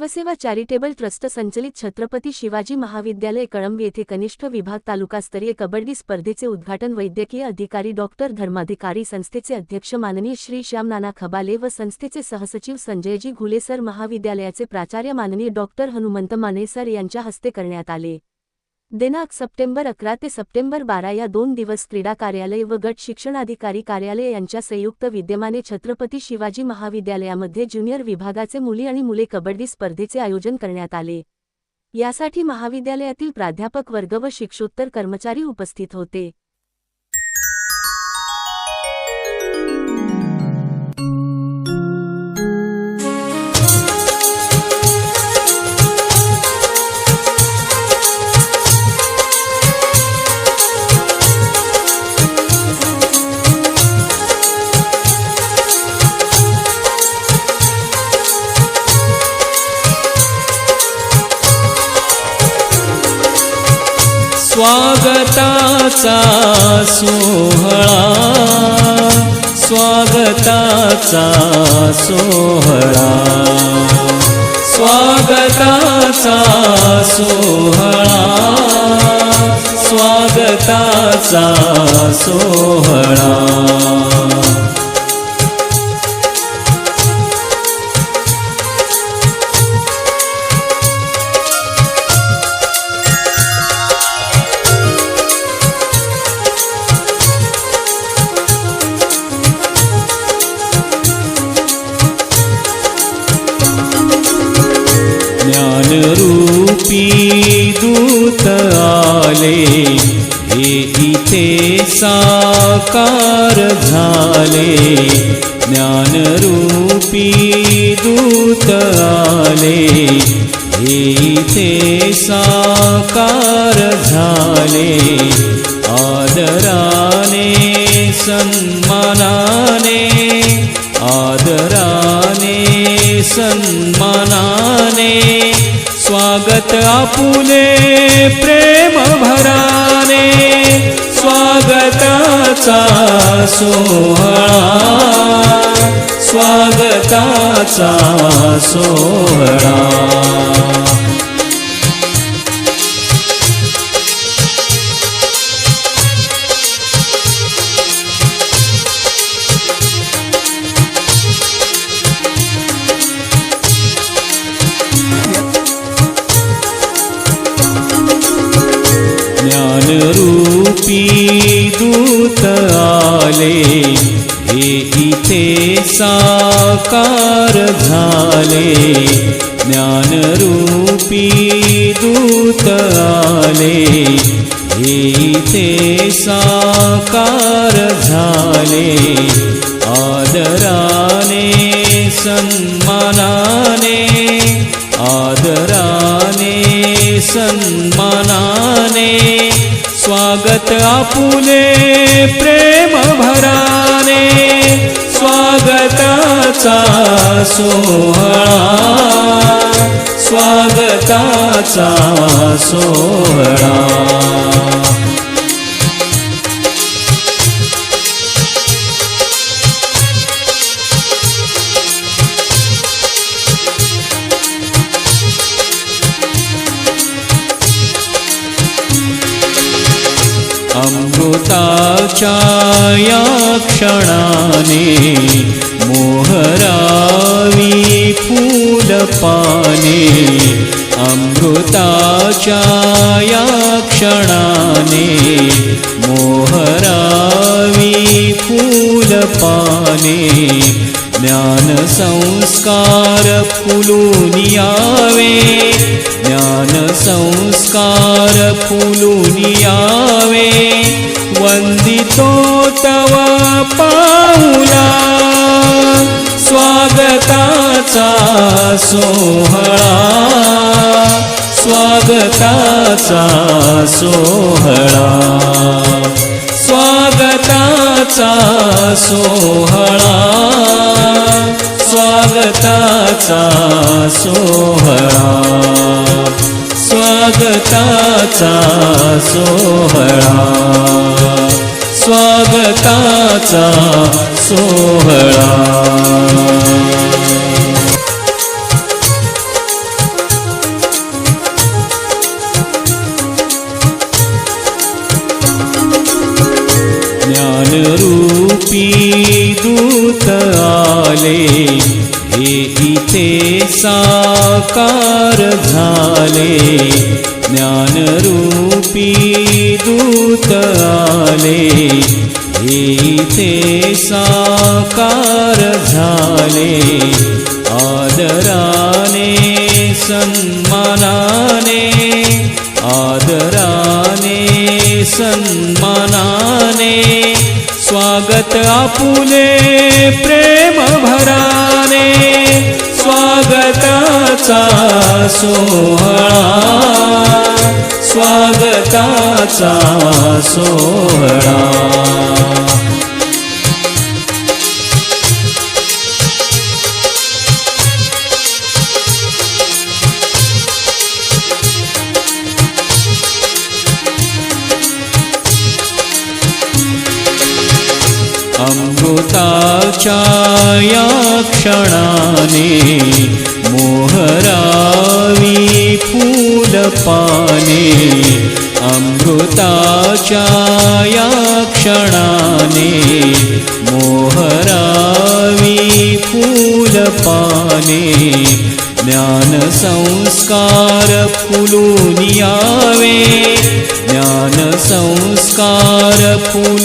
शिवसेवा charitable trust संचलित छत्रपती शिवाजी महाविद्यालय कळंब येथे कनिष्ठ विभाग तालुकास्तरीय कबड्डी स्पर्धेचे उद्घाटन वैद्यकीय अधिकारी डॉक्टर धर्माधिकारी, संस्थेचे अध्यक्ष माननीय श्री श्याम नाना खबाले व संस्थेचे सहसचिव संजयजी घुले सर, महाविद्यालयाचे प्राचार्य माननीय डॉक्टर हनुमंत माने सर यांच्या हस्ते करण्यात आले। दिनांक सप्टेंबर 11 ते सप्टेंबर 12 या 2 दिवस क्रीडा कार्यालय व गट शिक्षणाधिकारी कार्यालय यांच्या संयुक्त विद्यमाने छत्रपती शिवाजी महाविद्यालयामध्ये ज्युनियर विभागाचे मुली आणि मुले कबड्डी स्पर्धेचे आयोजन करण्यात आले। यासाठी महाविद्यालयातील प्राध्यापक वर्ग व शिक्षोत्तर कर्मचारी उपस्थित होते। स्वागताचा सोहळा, स्वागताचा सोहळा, स्वागताचा सोहळा, स्वागताचा सोहळा। ज्ञानरूपी दूत आले, हे इथे साकार झाले। ज्ञानरूपी दूत आले, हे इथे साकार झाले। आदराने सन्मानाने, आदराने सन्मानाने स्वागत आपुले प्रेम भराने। स्वागताचा सोहळा, स्वागताचा सोहळा। ज्ञानरूपी दूत आले, हे इथे साकार झाले। ज्ञानरूपी दूत आले, हे इथे साकार झाले। आदराने सन्मानाने, आदराने सन्मानाने स्वागत आपुले प्रेम भराने। स्वागताचा सोहळा, स्वागताचा सोहळा। अमृताच्या या क्षणाने मोहरावी फूलपाने। अमृताच्या या क्षणाने मोहरावी फूलपाने। ज्ञान संस्कार फुलून यावे, ज्ञान संस्कार फुलून यावे। वंदितो तव पाऊला, स्वागताचा सोहळा, स्वागताचा सोहळा। स्वागताचा सोहळा, स्वागताचा सोहळा, स्वागताचा सोहळा, स्वागताचा सोहळा। ज्ञानरूपी दूत आले, हे इथे साकार झाले. ज्ञानरूपी दूत आले, हे इथे साकार झाले. आदराने सन्मानाने, आदराने सन्मानाने स्वागत आपुले प्रेम भराने. स्वागताचा सोहळा, स्वागताचा सोहळा. अमृताच्या या क्षणाने मोहरावी फूलपाने. अमृताच्या या क्षणाने मोहरावी फूलपाने. ज्ञानसंस्कार फुलून यावे, ज्ञानसंस्कार फुलून